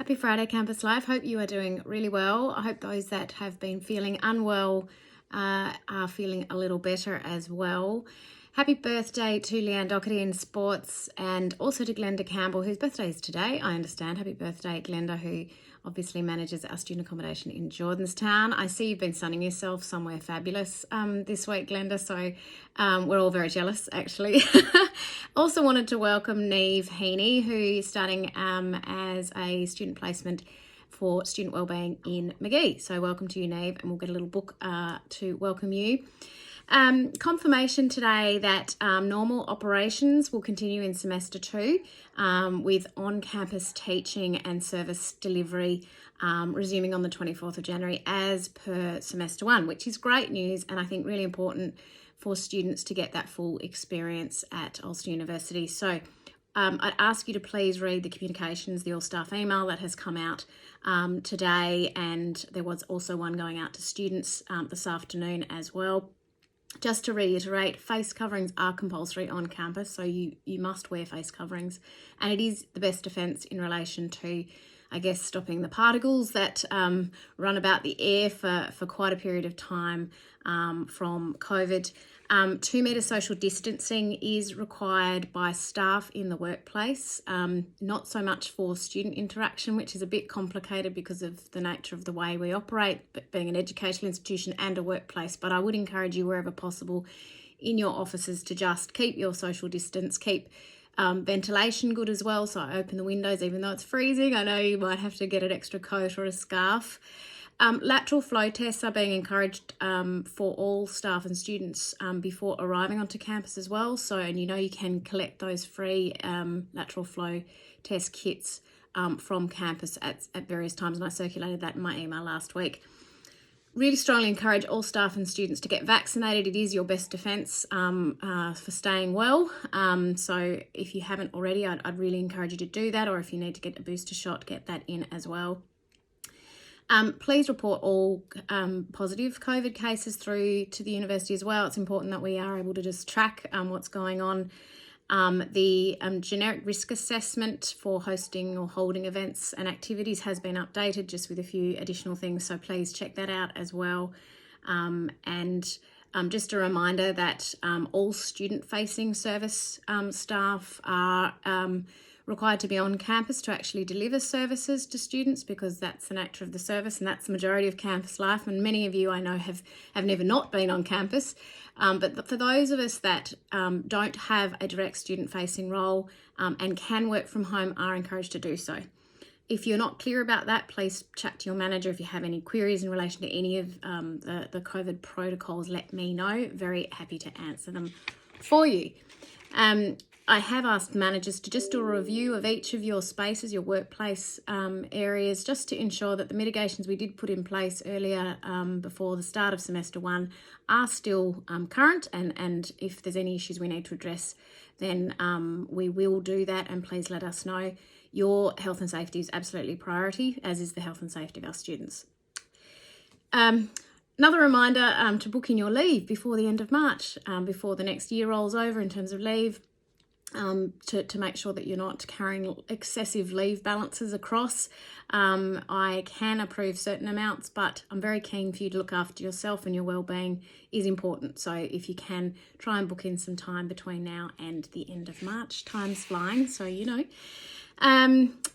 Happy Friday, Campus Life. Hope you are doing really well. I hope those that have been feeling unwell are feeling a little better as well. Happy birthday to Leanne Doherty in sports, and also to Glenda Campbell, whose birthday is today, I understand. Happy birthday, Glenda, who obviously manages our student accommodation in Jordanstown. I see you've been sunning yourself somewhere fabulous this week, Glenda, so we're all very jealous, actually. Also wanted to welcome Neve Heaney, who is starting as a student placement for student wellbeing in Magee. So welcome to you, Neve, and we'll get a little book to welcome you. Confirmation today that normal operations will continue in semester 2 with on-campus teaching and service delivery resuming on the 24th of January as per semester 1, which is great news, and I think really important for students to get that full experience at Ulster University. So I'd ask you to please read the communications, the all-staff email that has come out today, and there was also one going out to students this afternoon as well. Just to reiterate, face coverings are compulsory on campus, so you must wear face coverings, and it is the best defence in relation to, I guess, stopping the particles that run about the air for quite a period of time from COVID. 2 metre social distancing is required by staff in the workplace, not so much for student interaction, which is a bit complicated because of the nature of the way we operate, but being an educational institution and a workplace. But I would encourage you, wherever possible, in your offices to just keep your social distance, keep ventilation good as well. So I open the windows even though it's freezing. I know you might have to get an extra coat or a scarf. Lateral flow tests are being encouraged for all staff and students before arriving onto campus as well. So, and you can collect those free lateral flow test kits from campus at various times, and I circulated that in my email last week. Really strongly encourage all staff and students to get vaccinated. It is your best defence for staying well. So if you haven't already, I'd really encourage you to do that, or if you need to get a booster shot, get that in as well. Please report all positive COVID cases through to the university as well. It's important that we are able to just track what's going on. The generic risk assessment for hosting or holding events and activities has been updated, just with a few additional things, so please check that out as well. Just a reminder that all student-facing service staff are required to be on campus to actually deliver services to students, because that's the nature of the service and that's the majority of campus life. And many of you I know have never not been on campus. But for those of us that don't have a direct student-facing role and can work from home, are encouraged to do so. If you're not clear about that, please chat to your manager. If you have any queries in relation to any of the COVID protocols, let me know. Very happy to answer them for you. I have asked managers to just do a review of each of your spaces, your workplace areas, just to ensure that the mitigations we did put in place earlier before the start of semester 1 are still current, and if there's any issues we need to address, then we will do that, and please let us know. Your health and safety is absolutely priority, as is the health and safety of our students. Another reminder to book in your leave before the end of March, before the next year rolls over in terms of leave. To make sure that you're not carrying excessive leave balances across. I can approve certain amounts, but I'm very keen for you to look after yourself, and your wellbeing is important. So if you can, try and book in some time between now and the end of March. Time's flying, so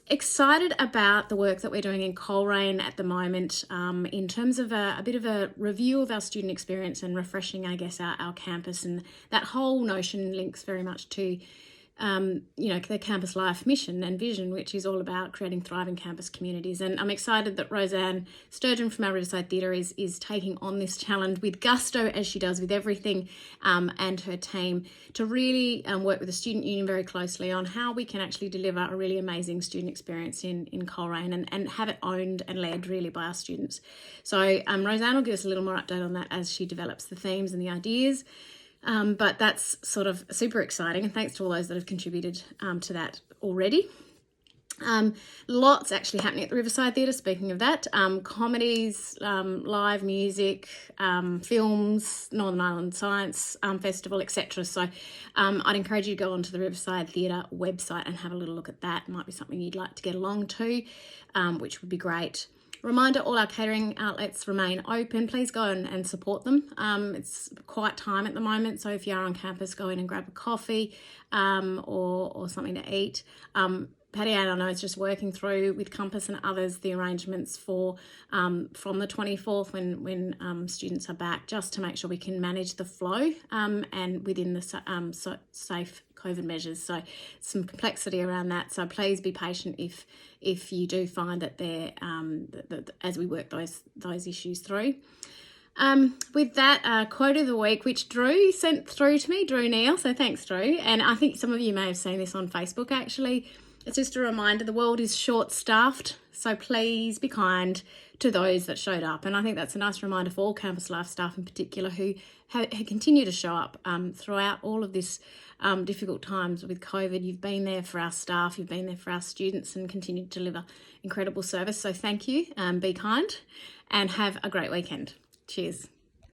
excited about the work that we're doing in Coleraine at the moment in terms of a bit of a review of our student experience and refreshing, I guess, our campus, and that whole notion links very much to the Campus Life mission and vision, which is all about creating thriving campus communities. And I'm excited that Roseanne Sturgeon from our Riverside Theatre is taking on this challenge with gusto, as she does with everything, and her team, to really work with the student union very closely on how we can actually deliver a really amazing student experience in Coleraine and have it owned and led really by our students. So Roseanne will give us a little more update on that as she develops the themes and the ideas. But that's sort of super exciting, and thanks to all those that have contributed to that already. Lots actually happening at the Riverside Theatre, speaking of that. Comedies, live music, films, Northern Ireland Science Festival, etc. So I'd encourage you to go onto the Riverside Theatre website and have a little look at that. It might be something you'd like to get along to, which would be great. Reminder, all our catering outlets remain open. Please go and support them. It's quiet time at the moment, so if you are on campus, go in and grab a coffee or something to eat. Patty Ann, I know, is just working through with Compass and others the arrangements for from the 24th when students are back, just to make sure we can manage the flow and within the safe COVID measures. So some complexity around that. So please be patient if you do find that they're as we work those issues through. With that, quote of the week, which Drew sent through to me, Drew Neal. So thanks, Drew. And I think some of you may have seen this on Facebook actually. It's just a reminder, the world is short-staffed, so please be kind to those that showed up. And I think that's a nice reminder for all Campus Life staff in particular who continue to show up throughout all of this difficult times with COVID. You've been there for our staff, you've been there for our students, and continue to deliver incredible service. So thank you, be kind, and have a great weekend. Cheers.